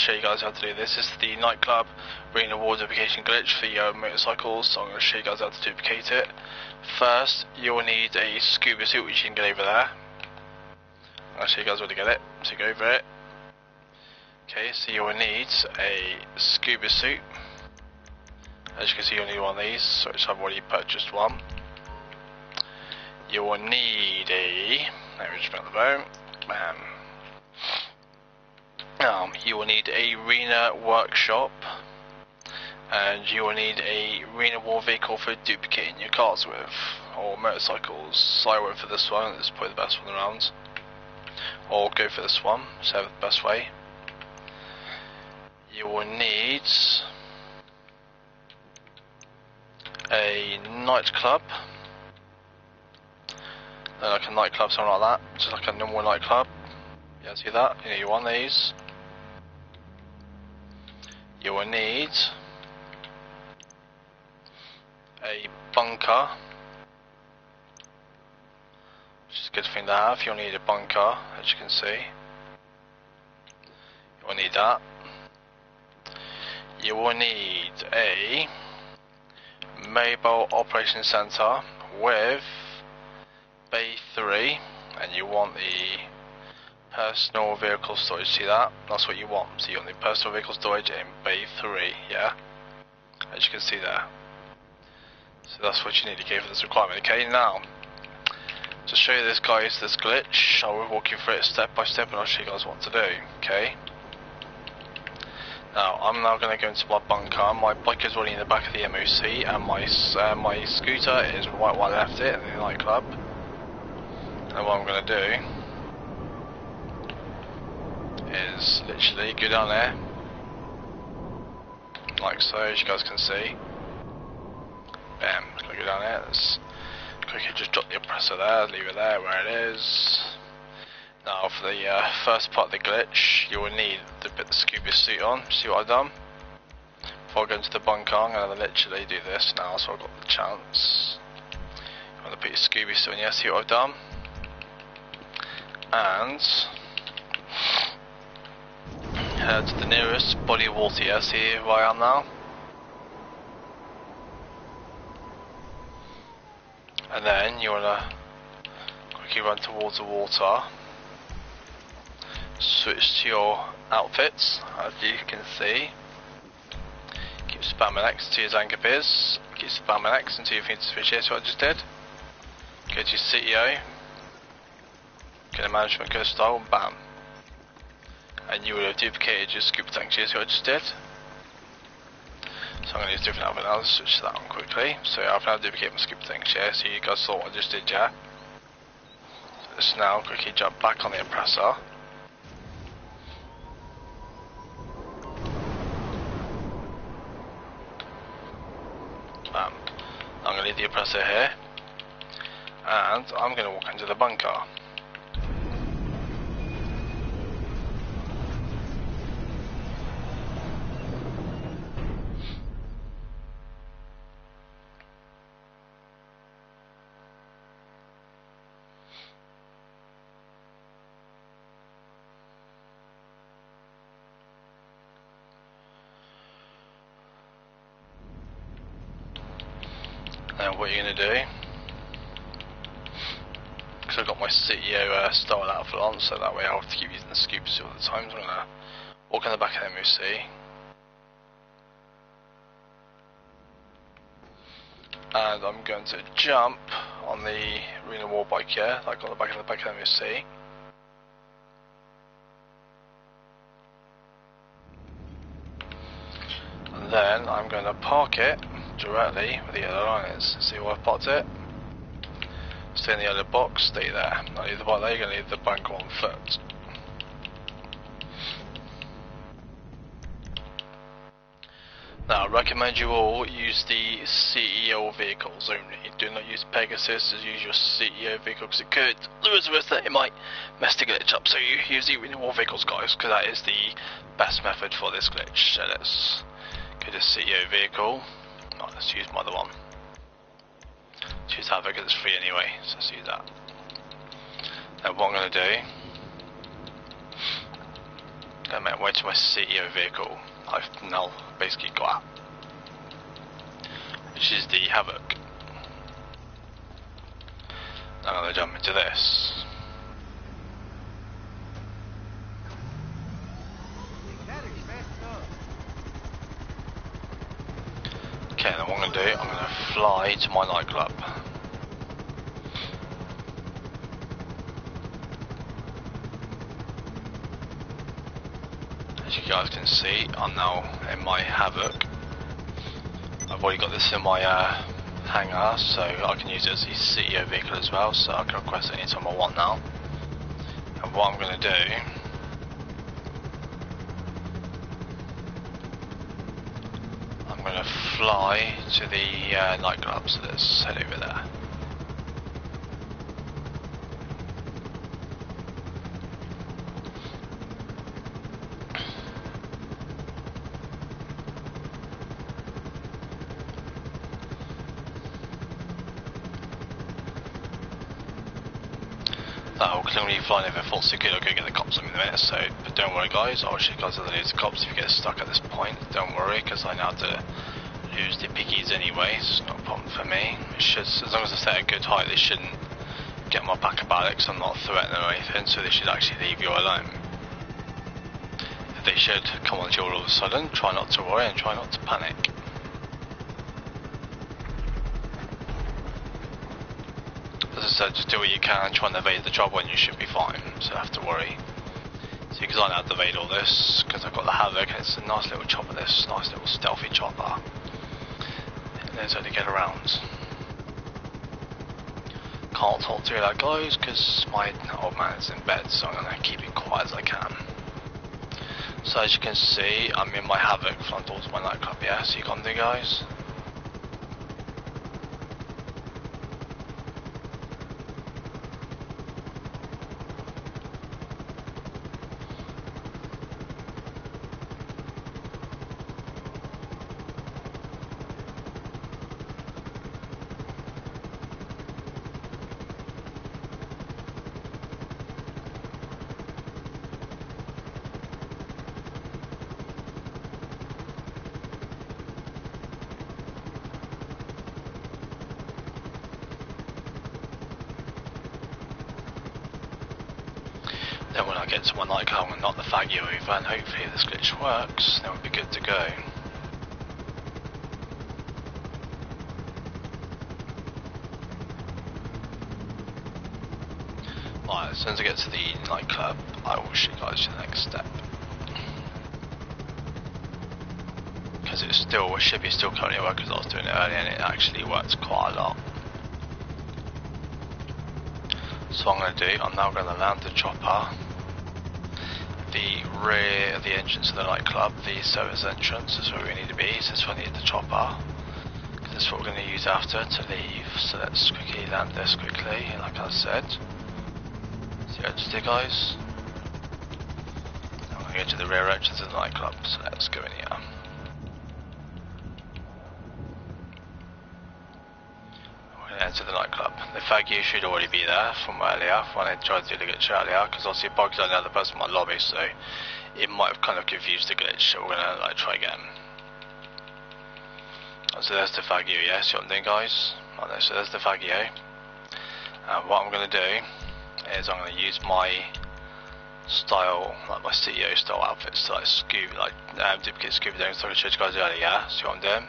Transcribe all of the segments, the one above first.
show you guys how to do this. This is the nightclub arena wall duplication glitch for your motorcycles, so I'm going to show you guys how to duplicate it. First, you will need a scuba suit, which you can get over there. I'll show you guys where to get it, so go over it. Okay, so you will need a scuba suit. As you can see, you'll need one of these, which I've already purchased one. You will need a... let me just put the phone. You will need a arena workshop, and you will need a arena war vehicle for duplicating your cars with, or motorcycles. So I went for this one, it's probably the best one around. Or go for this one, so the best way. You will need a nightclub. Like a nightclub, something like that, just like a normal nightclub. Yeah, see that? You need one of these. You will need a bunker, which is a good thing to have. You'll need a bunker, as you can see. You will need that. You will need a mobile operation center with Bay 3, and you want the personal vehicle storage. See that? That's what you want. So you want the personal vehicle storage in Bay 3, yeah? As you can see there. So that's what you need to give for this requirement. Okay, now to show you this guys, this glitch, I will walk you through it step by step, and I'll show you guys what to do. Okay. Now I'm now going to go into my bunker. My bike is already in the back of the MOC, and my scooter is right where I left it in the nightclub. And what I'm going to do is literally go down there, like so, as you guys can see. Bam, go down there, let's quickly just drop the oppressor there, leave it there where it is. Now for the first part of the glitch, you will need to put the scuba suit on. See what I've done? Before I go into the bunker, I'm going to literally do this now, so I've got the chance. You want to put your scuba suit on, yeah, see what I've done? And head to the nearest body of water, yeah, see where I am now? And then you want to quickly run towards the water, switch to your outfits, as you can see. Keep spamming X until your anchor appears, keep spamming X until you think to switch here, so what I just did. Go to your CEO, get a management go style, and bam. And you would have duplicated your scuba tank, see what I just did. So I'm going to use different outfit now, let's switch to that one quickly. So I've now duplicated my scuba tank here, so you guys saw what I just did, yeah? So let's now quickly jump back on the oppressor. Bam. I'm going to leave the oppressor here, and I'm going to walk into the bunker. Now what you're going to do, because I've got my CEO style outfit on, so that way I'll have to keep using the scuba suit all the time, so I'm going to walk in the back of the MOC. And I'm going to jump on the arena war bike here, like on the back of the MOC. And then I'm going to park it directly where the yellow line is. See where I've parked it? Stay in the yellow box, stay there. Now leave the bike there, you're going to leave the bunker on foot. Now I recommend you all use the CEO vehicles only. Do not use Pegasus, just use your CEO vehicle, because it could, there is a risk that it might mess the glitch up. So you use the renewal vehicles guys, because that is the best method for this glitch. So let's go to CEO vehicle. No, let's use my other one. Let's use that because it's free anyway, so let's use that. Now what I'm going to do Gonna make my way to my CEO vehicle. I've now basically got out, which is the Havoc. Now I'm gonna jump into this. Okay, then what I'm gonna do, I'm gonna fly to my nightclub. As you guys can see, I'm now in my Havoc. I've already got this in my hangar, so I can use it as a CEO vehicle as well, so I can request it anytime I want now. And what I'm going to do, I'm going to fly to the nightclub, so let's head over there. I'll clearly flying over full secure, I'll go get the cops in a minute, so, but don't worry guys, I'll show you guys how to lose the cops if you get stuck at this point. Don't worry, because I know how to lose the piggies anyway, so it's not a problem for me. It should, as long as I stay at a good height, they shouldn't get my back about it, because I'm not threatening or anything, so they should actually leave you alone. If they should come on to you all of a sudden, try not to worry and try not to panic. As I said, just do what you can, try and evade the trouble and you should be fine, so don't have to worry. So because I know how to evade all this, because I've got the Havoc and it's a nice little chopper, this nice little stealthy chopper. It knows how to get around. Can't talk to you like guys, because my old man is in bed, so I'm going to keep it quiet as I can. So as you can see, I'm in my Havoc flying towards my nightclub, yeah, so you can do guys. Then when I get to my nightclub, I'm going to knock the faggy over, and hopefully if this glitch works, then we'll be good to go. Right, as soon as I get to the nightclub, I will show you guys the next step. Because it should be still currently working, because I was doing it earlier and it actually worked quite a lot. So what I'm going to do, I'm now going to land the chopper, the rear of the entrance of the nightclub, the service entrance is where we need to be, so that's where I need the chopper, because that's what we're going to use after to leave. So let's quickly land this quickly, like I said. See how it's guys. I'm going to go to the rear entrance of the nightclub, so let's go in here. Enter the nightclub. The faggy should already be there from earlier, when I tried to do the glitch earlier, because obviously Bog's only another person in my lobby, so it might have kind of confused the glitch, so we're gonna like try again. So there's the faggy, yeah, see what I'm doing guys? Right, so there's the faggy. And what I'm gonna do is I'm gonna use my style, like my CEO style outfits to like scoop, like duplicate scuba diving, so I showed you guys earlier, yeah? See what I'm doing?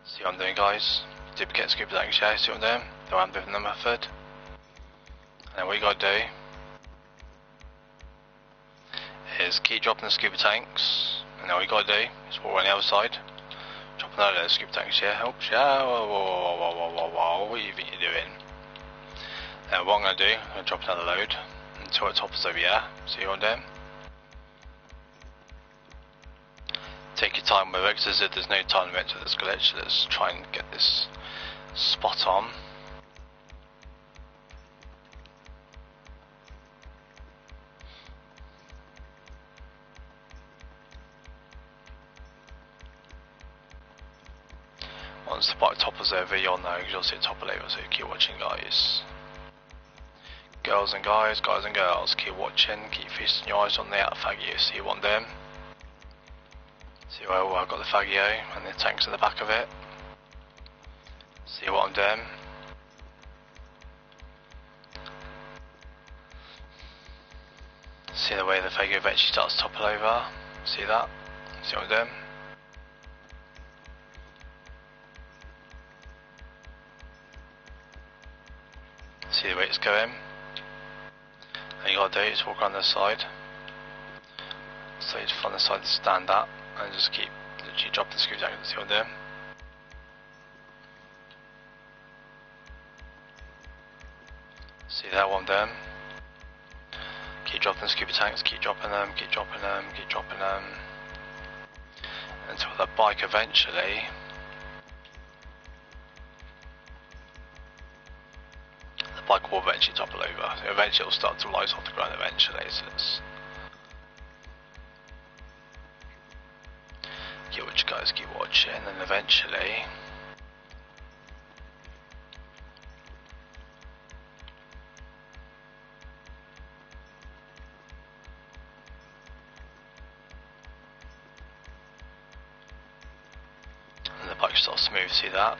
See what I'm doing guys? Duplicate scuba diving, yeah? See what I'm doing? The ambivalent method. And then what you gotta do is keep dropping the scuba tanks, and then what you gotta do is walk on the other side. Drop another scuba tanks, yeah? Help, yeah? Whoa, what do you think you're doing? And what I'm gonna do, I'm gonna drop another load until it topples over here. See what I'm doing? Take your time with it, because there's no time limit to this glitch, so let's try and get this spot on. Once the bike topples over, you'll know, because you'll see it topple over, so keep watching guys. girls and guys, keep watching, keep feasting your eyes on the out fagio. See what I'm doing? See where I've got the fagio and the tanks at the back of it. See what I'm doing? See the way the fagio eventually starts to topple over? See that? See what I'm doing? See the way it's going? All you gotta do is walk around the side. So you find the side to stand up and just keep literally dropping the screws out. See what I'm doing? See that what I'm doing? Keep dropping the scuba tanks, keep dropping them, keep dropping them, keep dropping them. Until the bike eventually will eventually topple over. Eventually it'll start to rise off the ground eventually, so it's keep what you guys keep watching, and then eventually and the bike starts to move, see that?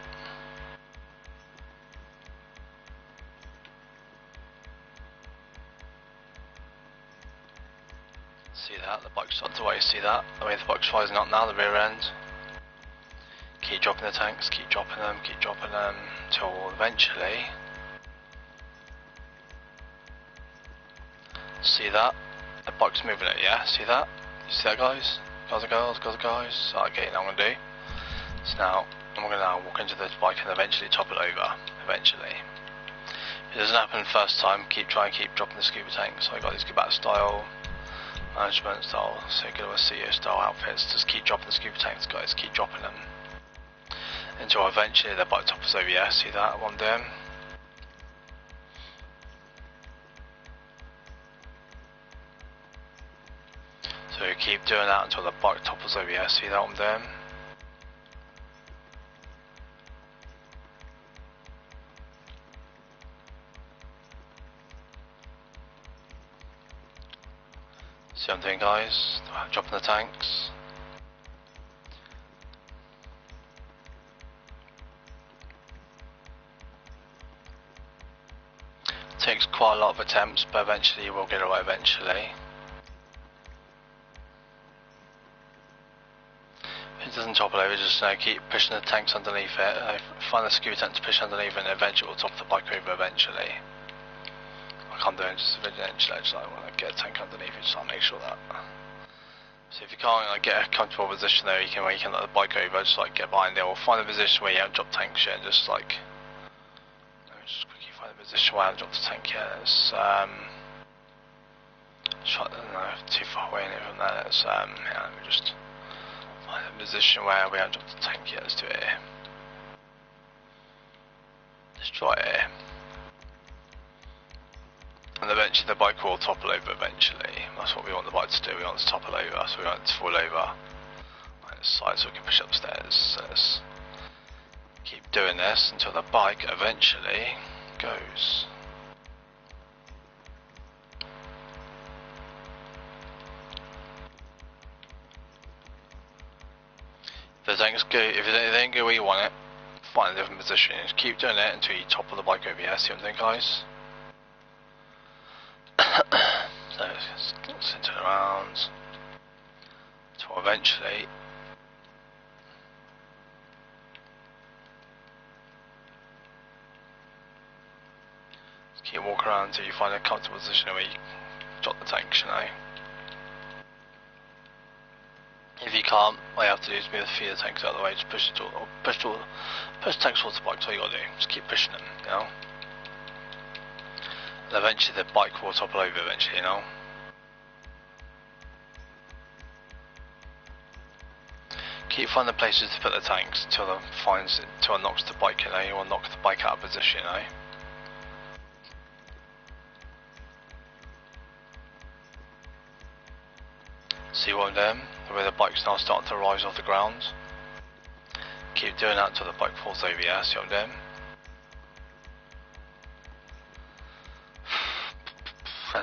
See that? The bike's starting to weigh, see that? The way the bike's rising up now, the rear end. Keep dropping the tanks, keep dropping them, till eventually. See that? The bike's moving it, yeah? See that? You see that, guys? Guys and girls, guys. Okay, now I'm gonna do. So now, I'm gonna now walk into the bike and eventually top it over. Eventually. If it doesn't happen first time, keep dropping the scuba tanks. So I got these Gabat style. Management style, circular CEO style outfits, just keep dropping the scuba tanks, guys, keep dropping them. Until eventually the bike topples over, yeah, see that, what I'm doing? So keep doing that until the bike topples over, yeah, see that, what I'm doing? See what I'm doing, guys? Dropping the tanks. Takes quite a lot of attempts, but eventually you will get away eventually. If it doesn't topple over, just keep pushing the tanks underneath it. Find the scuba tank to push underneath it, and eventually it will top the bike over eventually. I can't do it just eventually, I just want to get a tank underneath it, just to make sure that. So if you can't get a comfortable position there, you can let the bike over, just get behind it, or find a position where you haven't dropped tank yet, just just quickly find a position where I haven't dropped the tank yet. Let's too far away from there. Let's yeah, let me just find a position where we haven't dropped the tank yet. Let's do it here. Let's try it here. And eventually the bike will topple over eventually. That's what we want the bike to do, we want it to topple over, so we want it to fall over on the side so we can push upstairs. So let's keep doing this until the bike eventually goes. If it don't go where you want it, find a different position. Just keep doing it until you topple the bike over, yeah? See what I'm doing, guys? So let's turn around until eventually just keep walking around until you find a comfortable position where you drop the tanks, you know. If you can't, all you have to do is move the feeder tanks out of the way, just push the tanks towards the bike, that's all you gotta do, just keep pushing them, you know. And eventually the bike will topple over eventually, you know. Keep finding places to put the tanks until it knocks the bike, you know. You want to knock the bike out of position, you know. See what I'm doing? The way the bike's now starting to rise off the ground. Keep doing that until the bike falls over, yeah? See what I'm doing?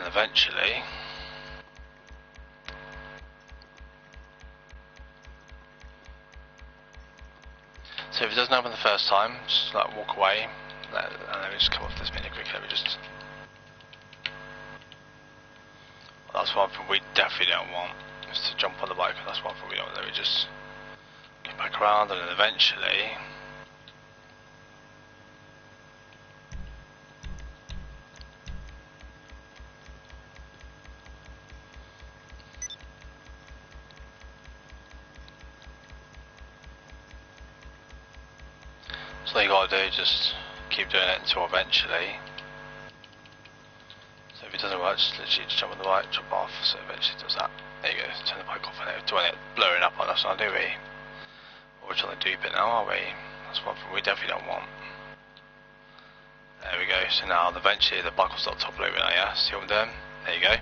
And eventually, so if it doesn't open the first time, just like walk away, and then we just come off this menu quickly. We just, well, that's one thing we definitely don't want, is to jump on the bike. That's one thing we don't want. Then we just get back around, and then eventually. So you gotta do, just keep doing it until eventually. So if it doesn't work, just literally just jump on the bike, jump off, so eventually it does that. There you go, turn the bike off and don't want it blowing up on us now, do we? Or we're trying to dupe it now, are we? That's one thing we definitely don't want. There we go, so now eventually the bike will start toppling over now, yeah? See what I'm doing? There you go.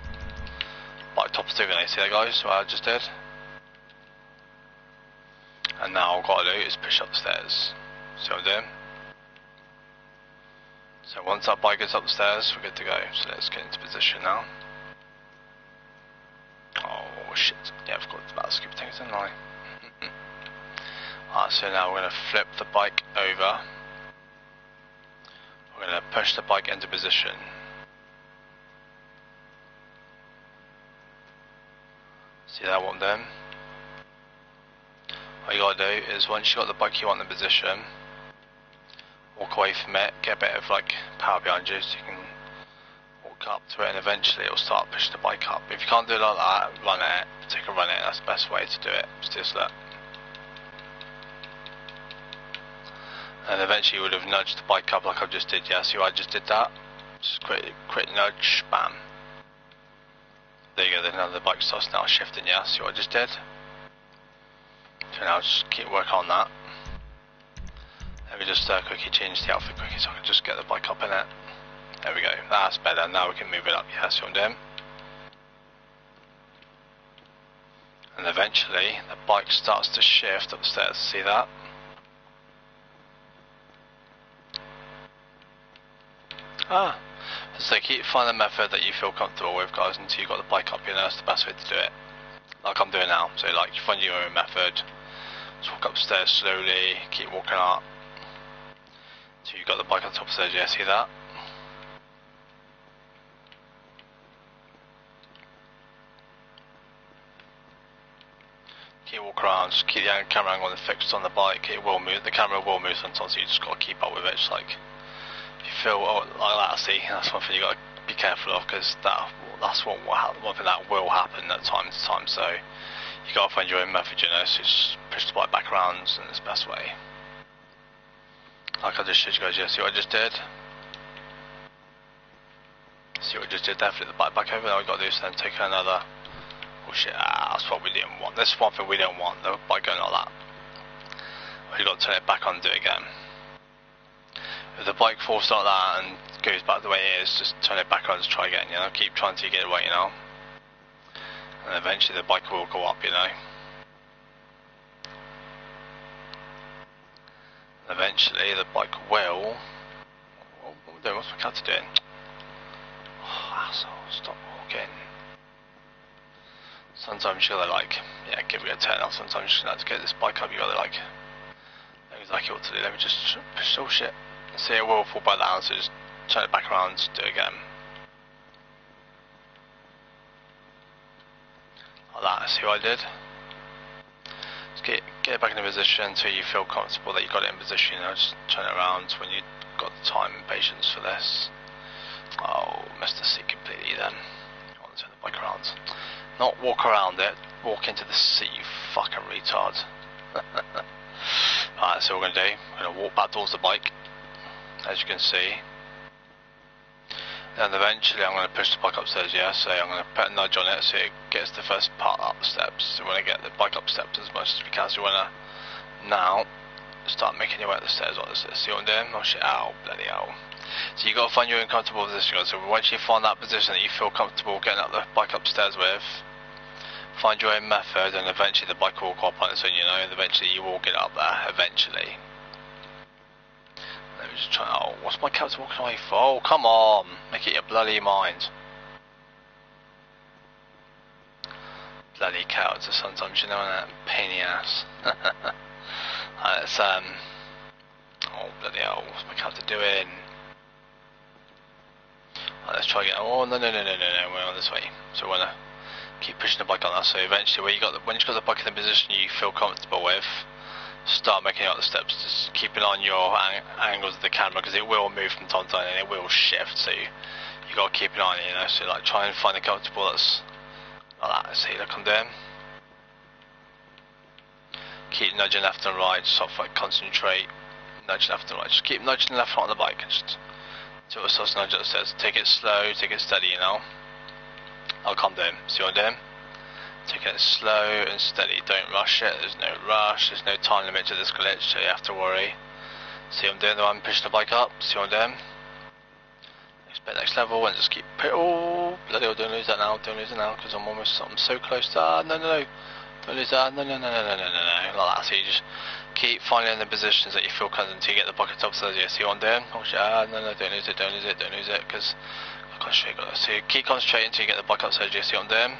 Bike tops over now, see that guys, what I just did? And now all I've got to do is push up the stairs. See what I'm doing? So once that bike gets up the stairs, we're good to go. So let's get into position now. Oh shit, yeah, I've got about stupid things, didn't I? Alright, so now we're going to flip the bike over. We're going to push the bike into position. See that what I'm doing? What you got to do is once you got the bike you want in position, walk away from it, get a bit of like power behind you so you can walk up to it and eventually it will start pushing the bike up. If you can't do it like that, run it, take a run it, that's the best way to do it. Just look. And eventually you would have nudged the bike up like I just did, yeah, see what I just did that? Just quick nudge, bam. There you go, then now the bike starts now shifting, yeah, see what I just did? So now just keep working on that. Let me just quickly change the outfit quickly so I can just get the bike up in it. There we go, that's better, now we can move it up, yeah, see what I'm doing? And eventually the bike starts to shift up the stairs, see that? So keep finding a method that you feel comfortable with guys until you've got the bike up, you know, that's the best way to do it. Like I'm doing now, so like you find your own method, just walk upstairs slowly, keep walking up. So you've got the bike on top of the stairs, yeah, see that? Keep walking around, just keep the camera angle fixed on the bike, it will move, the camera will move sometimes, so you just got to keep up with it, just like, if you feel like that, see, that's one thing you got to be careful of, because that's one thing that will happen at time to time, so you got to find your own method, you know, so you just push the bike back around in this best way. Like I just showed you guys, yeah, see what I just did? See what I just did there, flip the bike back over, now we've got to do is then take another, oh shit, that's what we didn't want, this is one thing we don't want, the bike going like that. We've got to turn it back on and do it again. If the bike falls like that and goes back the way it is, just turn it back on and try again, you know, keep trying to get it away, you know. And eventually the bike will go up, you know. And eventually the bike will... What am I doing? What's my cat doing? Oh, asshole, stop walking. Sometimes you gotta like, yeah, give it a turn off. Sometimes you have to get this bike up, you gotta like, know exactly what to do. Let me just push, oh shit. See, it will fall back down, so just turn it back around, do it again. Like that, see what I did? Just get it back in the position until you feel comfortable that you got it in position, you know, just turn it around when you've got the time and patience for this. Oh, missed the seat completely then. I want to turn the bike around. Not walk around it, walk into the seat, you fucking retard. Alright, so what we're going to do, we're going to walk back towards the bike, as you can see. And eventually I'm going to push the bike upstairs, yeah, so I'm going to put a nudge on it so it gets the first part up the steps. So we want to get the bike up steps as much as we can, so we want to now start making your way up the stairs like this. See what I'm doing? Oh shit, ow, bloody hell. So you've got to find your own comfortable position, guys. So once you find that position that you feel comfortable getting up the bike upstairs with, find your own method, and eventually the bike will go up on its own, you know, and eventually you will get up there, eventually. Let me just try, oh, what's my character walking away for? Oh, come on, make it your bloody mind. Bloody cowards are sometimes, you know, that pain in the ass. Let's, oh bloody hell, what's my character doing? Right, let's try again. Oh, no, we're on this way. So we want to keep pushing the bike on that, so eventually when you've got the bike in the position you feel comfortable with, start making out the steps, just keeping on your angles of the camera, because it will move from time to time and it will shift, so you got to keep an eye on it, you know, so like try and find a comfortable that's like that. See, look, I'm doing. Keep nudging left and right, just sort of like concentrate, nudge left and right, just keep nudging left and right on the bike, and just do what the nudge that says, take it slow, take it steady, you know. I'll calm down, see what I'm doing? Take it slow and steady, don't rush it, there's no rush, there's no time limit to this glitch, so you have to worry. See what I'm doing, though I'm pushing the bike up, see what I'm doing? Expect next level and just keep, oh, bloody hell, don't lose that now, because I'm so close to, no, don't lose that, no, like that, so you just keep finding the positions that you feel confident until you get the bucket top, so you see what I'm doing? Oh shit, no, don't lose it, because concentrate, so you keep concentrating until you get the bike up, so you see what I'm doing?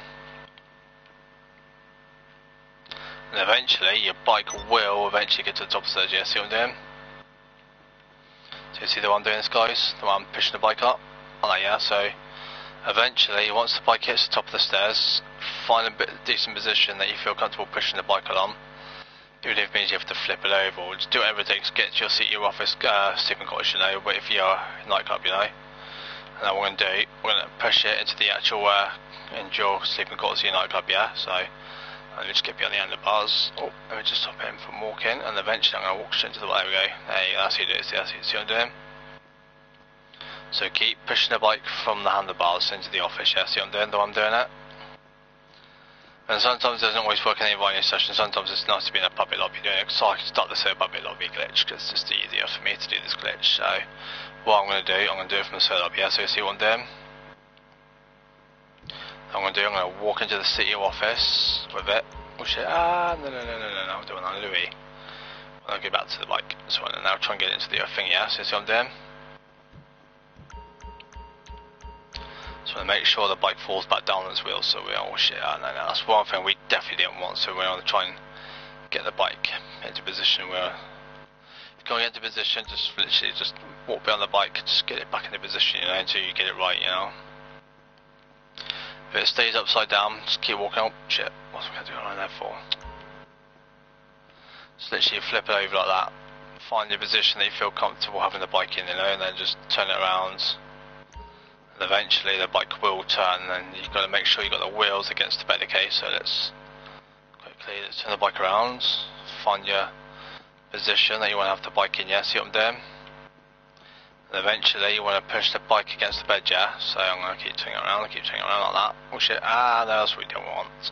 And eventually your bike will eventually get to the top of the stairs, yeah, see what I'm doing? So you see the one I'm doing this, guys? The one I'm pushing the bike up? Like, yeah, so eventually once the bike hits the top of the stairs, find a decent position that you feel comfortable pushing the bike along. Even if it means you have to flip it over, or just do whatever it takes to get to your office sleeping quarters, you know, but if you're a nightclub, you know. And then what we're going to do, we're going to push it into the actual into your sleeping quarters of your nightclub, yeah, so let me just get behind the handlebars. Oh, let me just stop him from walking, and eventually I'm going to walk straight into the, there we go. Hey, that's how you do it, see what I'm doing? So keep pushing the bike from the handlebars into the office, yeah, see what I'm doing, though I'm doing it? And sometimes it doesn't always work in any volume session, sometimes it's nice to be in a public lobby doing it, so I can start the server public lobby glitch, because it's just easier for me to do this glitch, so what I'm going to do it from the server lobby, yeah, so you see what I'm doing? I'm going to walk into the city office with it. Oh shit, no, I'm doing that, Louis. I'll get back to the bike, so I'm now try and get into the other thing, yeah, so you see what I'm doing? So I make sure the bike falls back down on its wheels, so oh shit, no, that's one thing we definitely didn't want, so we want to try and get the bike into position where, if you can't get into position, just literally just walk behind the bike, just get it back into position, you know, until you get it right, you know. If it stays upside down, just keep walking. Oh shit, what's I going to do right there for? Just literally flip it over like that, find your position that you feel comfortable having the bike in, you know, and then just turn it around. And eventually the bike will turn, and you've got to make sure you've got the wheels against the bed, okay? So let's turn the bike around, find your position that you want to have the bike in, yeah, see what I'm doing? And eventually you want to push the bike against the bed, yeah? So I'm going to keep turning it around like that. Oh shit, no, that's what we don't want.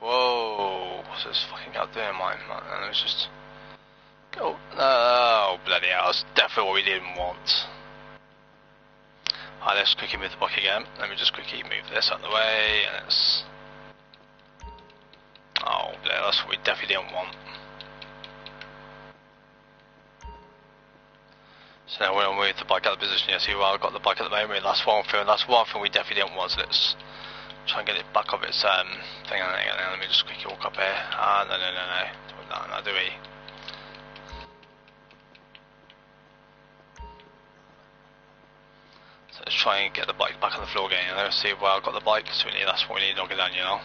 Whoa, what's this fucking guy doing, man? And it was just... Oh, no, bloody hell, that's definitely what we didn't want. Alright, let's quickly move the bike again. Let me just quickly move this out of the way, and it's... Oh, bloody hell, that's what we definitely didn't want. So now we're going to move the bike out of the position. Yeah, see, well, I've got the bike at the moment. That's one thing we definitely didn't want. So let's try and get it back off its thing. Let me just quickly walk up here. No, do we? So let's try and get the bike back on the floor again. Let's see, well, I've got the bike, so that's what we need to knock it down, you know.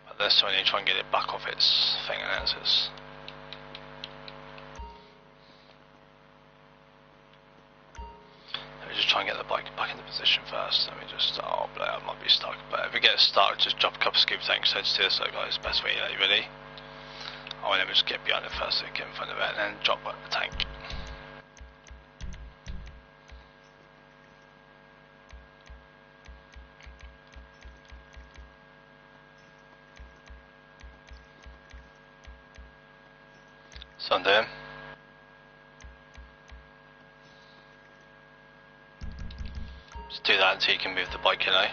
But this, so we need to try and get it back off its thing, and so it's... Just try and get the bike back into position first. Let me just, oh, I might be stuck. But if it gets stuck, just drop a couple of scoop tanks, heads to this, so guys, best way, are you ready? Oh, let me just get behind it first, so get in front of it, and then drop the tank. So I'm doing. Just do that until you can move the bike, you know.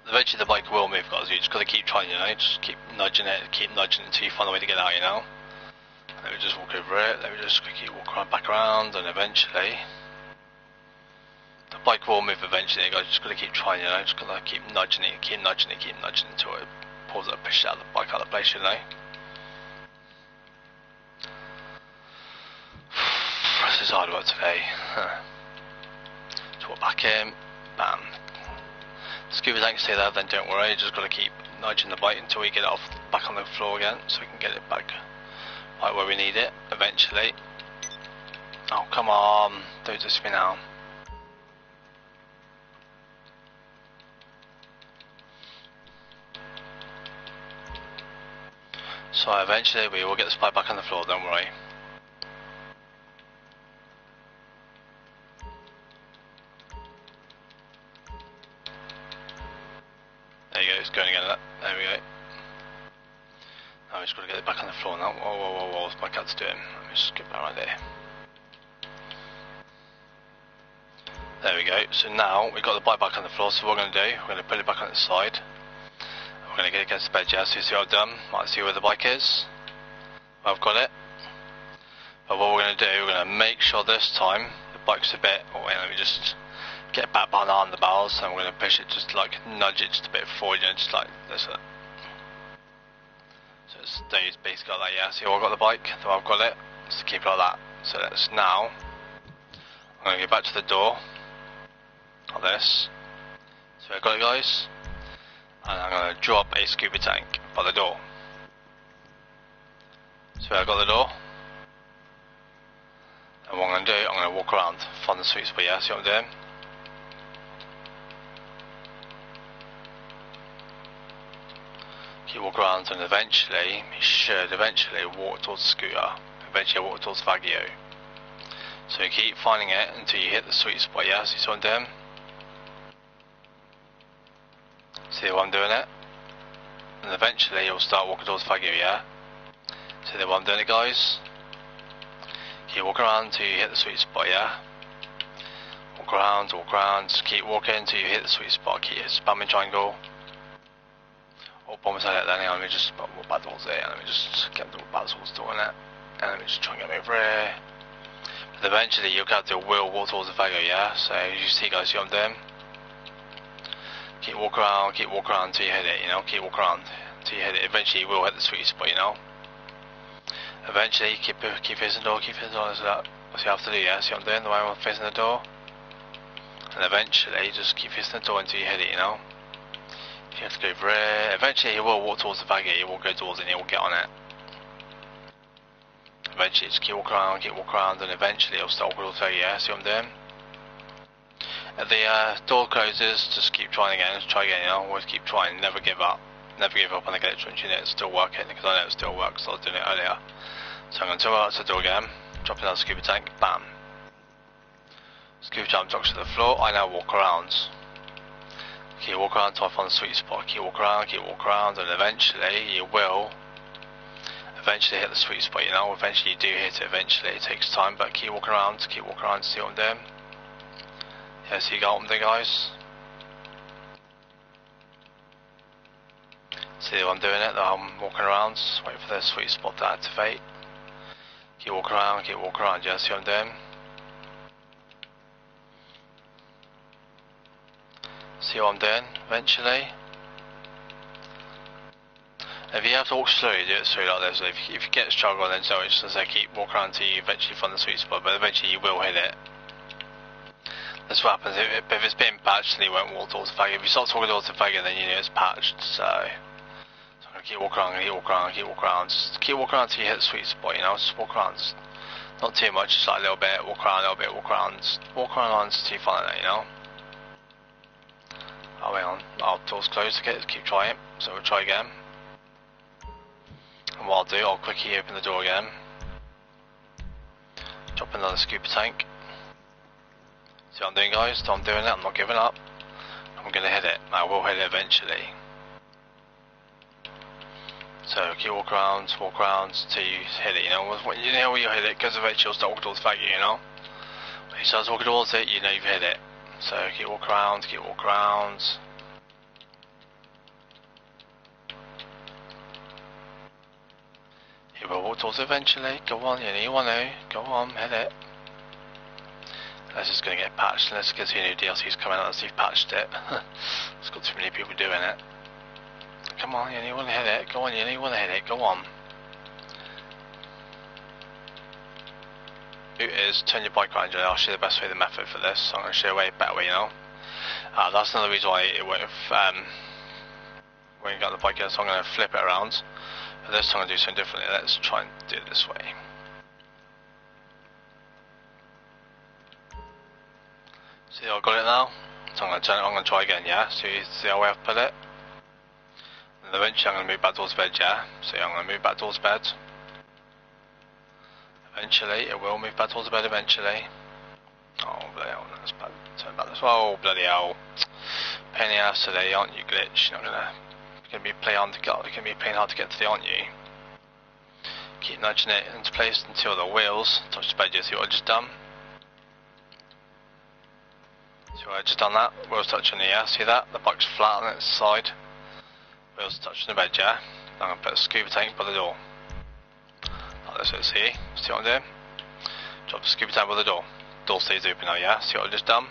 Eventually the bike will move, guys. You just got to keep trying, you know. Just keep nudging it until you find a way to get out, you know. Let me me just walk over it, let me just quickly walk around, back around, and eventually the bike will move eventually, guys. Just gotta keep trying, you know, just gotta keep nudging it until it pulls it, pushes out the bike out of the place, you know. This is hard work today. So we're back in, bam. Scuba tank stay there, then don't worry, just gotta keep nudging the bike until we get it off back on the floor again, so we can get it back right where we need it eventually. Oh come on, don't just me now. So eventually we will get this bike back on the floor, don't worry. There you go, it's going again. There we go. Now we just got to get it back on the floor now. Whoa, what's my cat's doing? Let me just get that right there. There we go. So now we've got the bike back on the floor, so what we're going to do, we're going to put it back on its side. We're going to get it against the bed, yeah, so you see what I've done. Might see where the bike is. I've got it. But what we're going to do, we're going to make sure this time the bike's a bit, oh wait, let me just get it back behind the barrels, and we're going to push it, just like nudge it just a bit forward, you know, just like this. So it stays basically like that, yeah. See, I've got the bike, so I've got it, just keep it like that. So that's now, I'm going to go back to the door, like this. So I've got it, guys, and I'm going to drop a scuba tank by the door. So I've got the door, and what I'm going to do, I'm going to walk around, find the sweet spot, yeah, see what I'm doing? Keep walk around, and eventually, he should eventually walk towards the scooter, eventually walk towards Faggio. So you keep finding it until you hit the sweet spot, yeah, see what I'm doing? See what I'm doing it? And eventually you'll start walking towards Faggio, yeah? See what I'm doing it, guys? Keep walking around until you hit the sweet spot, yeah? Walk around, just keep walking until you hit the sweet spot, keep spamming triangle. Oh, bomb inside it then, hang on, let me just walk back towards it, and let me just get the back towards the door in it. And let me just try and get me over here. But eventually you'll get to wheel walk towards the Faggio, yeah? So you see, guys, see what I'm doing? Keep walking around until you hit it, you know, keep walking around until you hit it. Eventually you will hit the sweet spot, you know. Eventually keep facing the door, that's what you have to do, yeah, see what I'm doing, the way I'm facing the door. And eventually just keep facing the door until you hit it, you know. You have to go over here. Eventually he will walk towards the Faggio, he will go towards it and he will get on it. Eventually just keep walking around, and eventually he'll start walking towards the Faggio, yeah, see what I'm doing? If the door closes, just keep trying again, you know, always keep trying, never give up on the electronic unit, it's still working, because I know it still works, so I was doing it earlier. So I'm going to turn out to the door again, drop down the scuba tank, bam. Scuba tank docks to the floor, I now walk around. Keep walking around until I find the sweet spot, keep walking around, and eventually you will hit the sweet spot, you know, eventually you do hit it, it takes time, but keep walking around to see what I'm doing. Yeah, so you got what I'm doing, guys. See what I'm doing it, I'm walking around, waiting for the sweet spot to activate. Keep walking around, yeah, see what I'm doing. See what I'm doing, eventually. If you have to walk slowly, do it slowly like this. If you get a struggle, then so it's just keep walking around until you eventually find the sweet spot, but eventually you will hit it. That's what happens. If it's been patched, then you won't walk towards the Faggio. If you start talking towards the Faggio, then you know it's patched. So I'm gonna keep walking around, Just keep walking around until you hit the sweet spot. You know, just walk around. Just not too much, just like a little bit. Walk around a little bit. Just walk around until you find it. You know. Oh, hang on. Our door's closed. Okay, let's keep trying. So we'll try again. And what I'll do, I'll quickly open the door again. Drop another scuba tank. See what I'm doing, guys? So I'm doing it, I'm not giving up. I'm going to hit it. I will hit it eventually. So keep walking around until you hit it, you know. When you know you hit it, because eventually you'll start walking towards the Faggio, you know. When you start walking towards it, you know you've hit it. So keep walking around. Keep You will walk towards it eventually. Go on, you want to. Go on, hit it. This is going to get patched unless it gets new DLCs coming out as you've patched it. It's got too many people doing it. Come on, you want to hit it. Go on, you want to hit it. Go on. It is turn your bike around. I'll show you the best way, the method for this. So I'm going to show you a way, better way, you know. That's another reason why it won't have, when you got the bike here, so I'm going to flip it around. But this time I'm going to do something differently. Let's try and do it this way. See, I've got it now. So I'm going to turn it on and try again, yeah? So you see how I've put it? And eventually I'm going to move back towards bed, yeah? So I'm going to move back towards bed. Eventually, it will move back towards the bed eventually. Oh, bloody hell, that's bad. Turn back this way. Oh, bloody hell. Pain in the ass today, aren't you, Glitch? You're not gonna be playing hard to get, you're gonna be playing hard to get to the, aren't you? Keep nudging it into place until the wheels touch the bed. You see what I just done? See what I just done that? Wheels touching the, yeah? See that? The bike's flat on its side. Wheels touching the bed, yeah? I'm gonna put a scuba tank by the door. Like this, see what I'm doing? Drop the scuba tank by the door. Door stays open now, yeah? See what I've just done?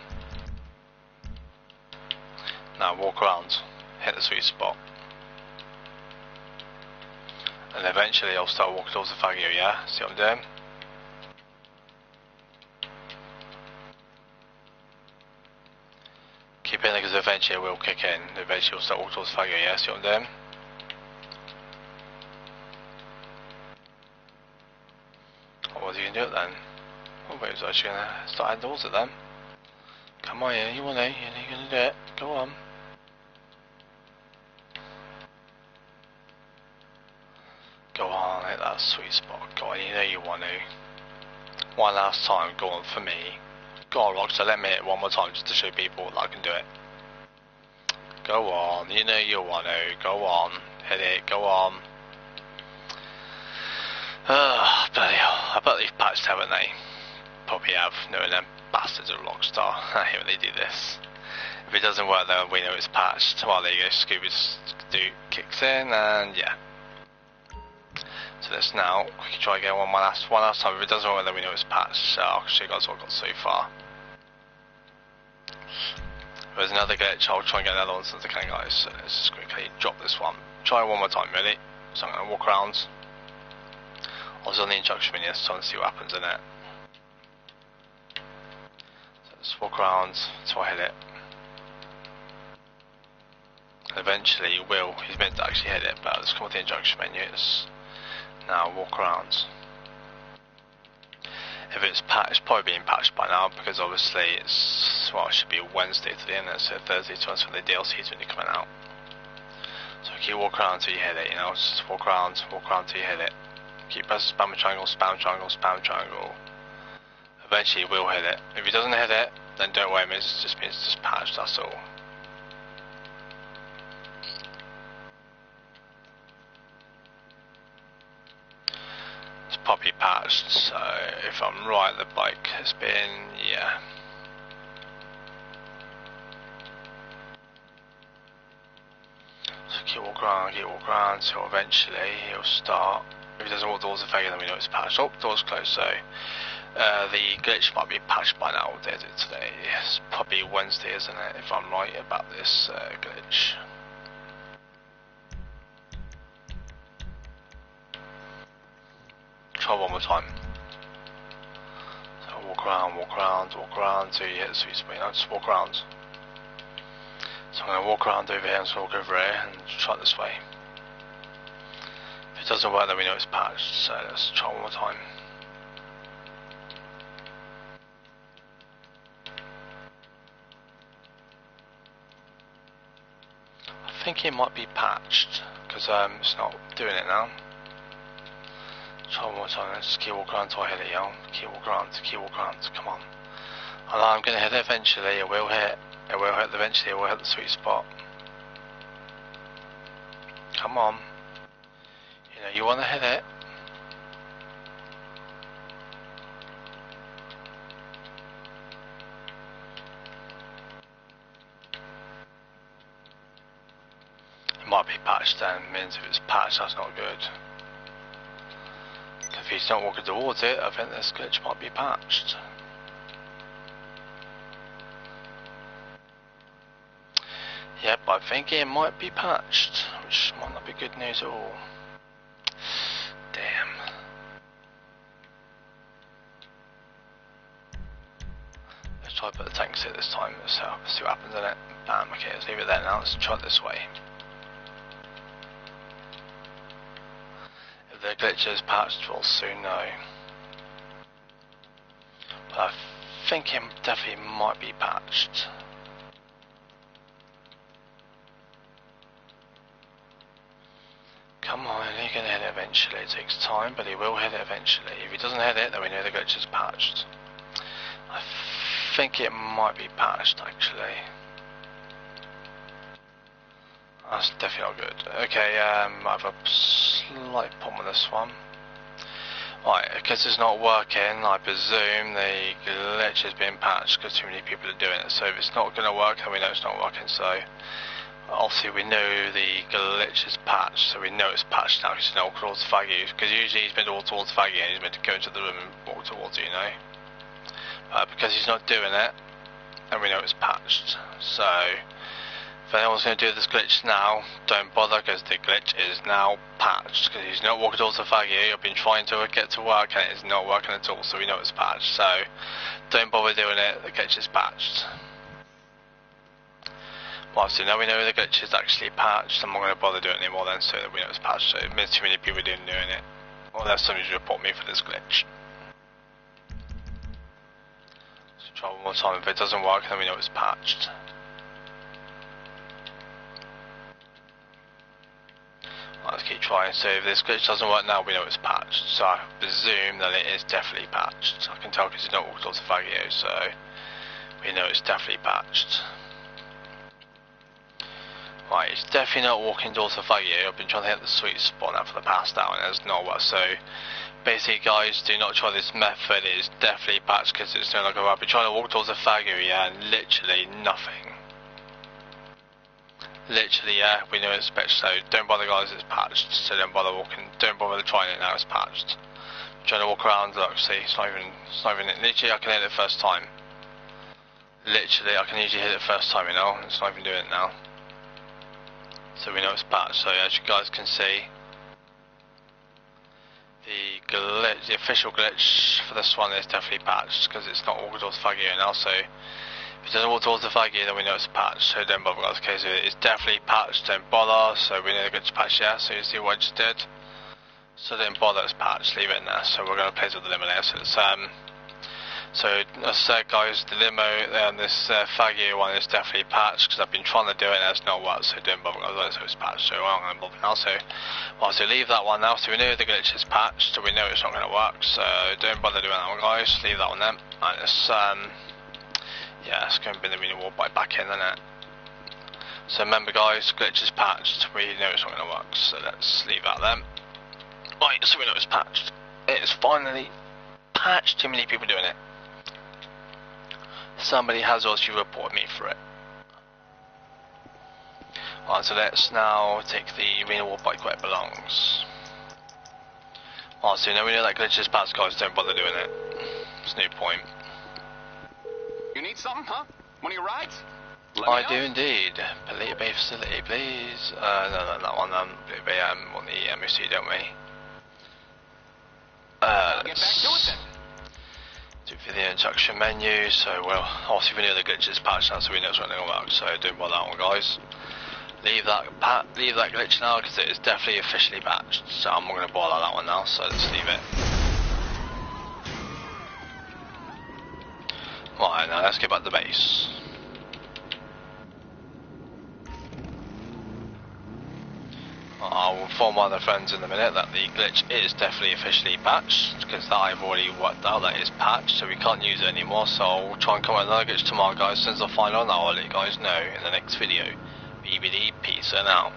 Now walk around, hit the sweet spot. And eventually I'll start walking towards the faggot, yeah? See what I'm doing? Keep in there because eventually it will kick in. Eventually I'll start walking towards the faggot, yeah? See what I'm doing? Oh, what are you going to do it then? Oh, wait, I was actually going to start heading towards it then. Come on, yeah, you want to, you're going to do it. Go on. Go on, hit that sweet spot. Go on, you know you want to. One last time, go on for me. Go on, Rockstar, let me hit it one more time just to show people that I can do it. Go on, you know you want to. Go on, hit it, go on. Bloody hell. I bet they've patched, haven't they? Probably have, knowing them bastards at Rockstar. I hate when they do this. If it doesn't work then we know it's patched. Well, there you go, Scooby's kicks in, and yeah. So let's now quickly try again one last time. If it doesn't work then we know it's patched. So I'll show you guys what I've got so far. There's another glitch, I'll try and get another one since I can, guys. So let's just quickly drop this one. Try it one more time, really. So I'm going to walk around. I was on the instruction menu this time to see what happens in it. So let's walk around until I hit it. And eventually you will, he's meant to actually hit it, but let's come with the instruction menu. Now walk around. If it's patched, it's probably being patched by now because obviously it's, well, it should be Wednesday to the end, so Thursday to us for the DLCs when they're coming out. So keep walking around until you hit it, you know, just walk around until you hit it. Keep pressing spam triangle, spam triangle, spam triangle. Eventually you will hit it. If it doesn't hit it, then don't worry, it just means it's just patched, that's all. It's properly patched, so if I'm right, the bike has been, yeah. So keep walking around, so eventually he'll start. If it doesn't walk towards the faggot, then we know it's patched. Oh, door's closed, so the glitch might be patched by now. What day is it today? It's probably Wednesday, isn't it, if I'm right about this glitch. Try one more time. So walk around until you hit the sweet spot. You know, just walk around. So I'm going to walk around over here and walk over here and try it this way. If it doesn't work then we know it's patched, so let's try one more time. I think it might be patched, because it's not doing it now. Try one more time, let's just keep walking around until I hit it, yo. Keep walking around, come on. I know I'm going to hit it eventually, it will hit eventually, it will hit the sweet spot. Come on. You know, you want to hit it. It might be patched then, means if it's patched that's not good. he's not walking towards it, I think this glitch might be patched. Yep, I think it might be patched, which might not be good news at all. Damn. Let's try to put the tanks here this time, let's see what happens in it. Bam, okay, let's leave it there now, let's try it this way. If the glitch is patched, we'll soon know. But I think it definitely might be patched. Come on, he's going to hit it eventually. It takes time, but he will hit it eventually. If he doesn't hit it, then we know the glitch is patched. I think it might be patched, actually. That's definitely not good. Okay, I have a slight problem with this one. Right, because it's not working, I presume the glitch has been patched because too many people are doing it. So if it's not going to work, then we know it's not working. So obviously we know the glitch is patched, so we know it's patched now because it's not towards Faggy. Because usually he's meant to walk towards Faggy and he's meant to go into the room and walk towards you, you know. Because he's not doing it, and we know it's patched. So if anyone's going to do this glitch now, don't bother because the glitch is now patched. Because he's not walking towards the Faggy. I've been trying to get to work and it's not working at all, so we know it's patched. So don't bother doing it, the glitch is patched. Well, so now we know the glitch is actually patched, I'm not going to bother doing it anymore then, so that we know it's patched. So it means too many people doing it. Unless somebody's report me for this glitch. So try one more time, if it doesn't work then we know it's patched. Right, let's keep trying. So if this glitch doesn't work now, we know it's patched. So I presume that it is definitely patched. I can tell because it's not walked towards the Fagio, so we know it's definitely patched. Right, it's definitely not walking towards the Fagio. I've been trying to hit the sweet spot now for the past hour and it has not worked. So basically guys, do not try this method. It is definitely patched because it's no longer working. I've been trying to walk towards the Fagio, yeah, and literally nothing. Literally, yeah, we know it's patched, so don't bother guys, it's patched, so don't bother trying it now, it's patched. I'm trying to walk around, look, see, it's not even, literally I can hit it first time. Literally, I can usually hit it first time, you know, it's not even doing it now. So we know it's patched, so as you guys can see, the glitch, the official glitch for this one is definitely patched, because it's not walking towards Fagio now, so if it doesn't walk towards the Faggy, then we know it's patched, so don't bother guys. Okay, so it's definitely patched, don't bother, so we know the glitch patched, yeah, so you see what I just did? So don't bother, it's patched, leave it in there, so we're going to play with the limo now, so it's, so as I said guys, the limo, this Faggy one is definitely patched, because I've been trying to do it and it's not worked, so don't bother guys, so it's patched, so I'm going to bother now, so, well, so leave that one now, so we know the glitch is patched, so we know it's not going to work, so don't bother doing that one guys, leave that one then, and it's, yeah, it's going to be the mini war by back in, isn't it? So remember guys, glitch is patched, we know it's not going to work, so let's leave that then. Right, so we know it's patched. It is finally patched, too many people doing it. Somebody has also reported me for it. Right, so let's now take the arena war bike where it belongs. Right, so now we know that glitch is patched guys, don't bother doing it. There's no point. You need something, huh? One of your rides? I do indeed. Polita Bay facility, please. No, that one. Polita Bay, on the MOC, don't we? Let's get back to it then. Do video instruction menu. So, well, obviously we know the glitch is patched now, so we know it's running work. So don't bother that one, guys. Leave that glitch now because it is definitely officially patched. So I'm not going to bother that one now. So let's leave it. Right, now let's get back to base. I'll inform my other friends in a minute that the glitch is definitely officially patched, because that I've already worked out that it's patched, so we can't use it anymore, so I'll try and come up with another glitch tomorrow guys. Since I find out, I'll let you guys know in the next video. BBD, peace and out.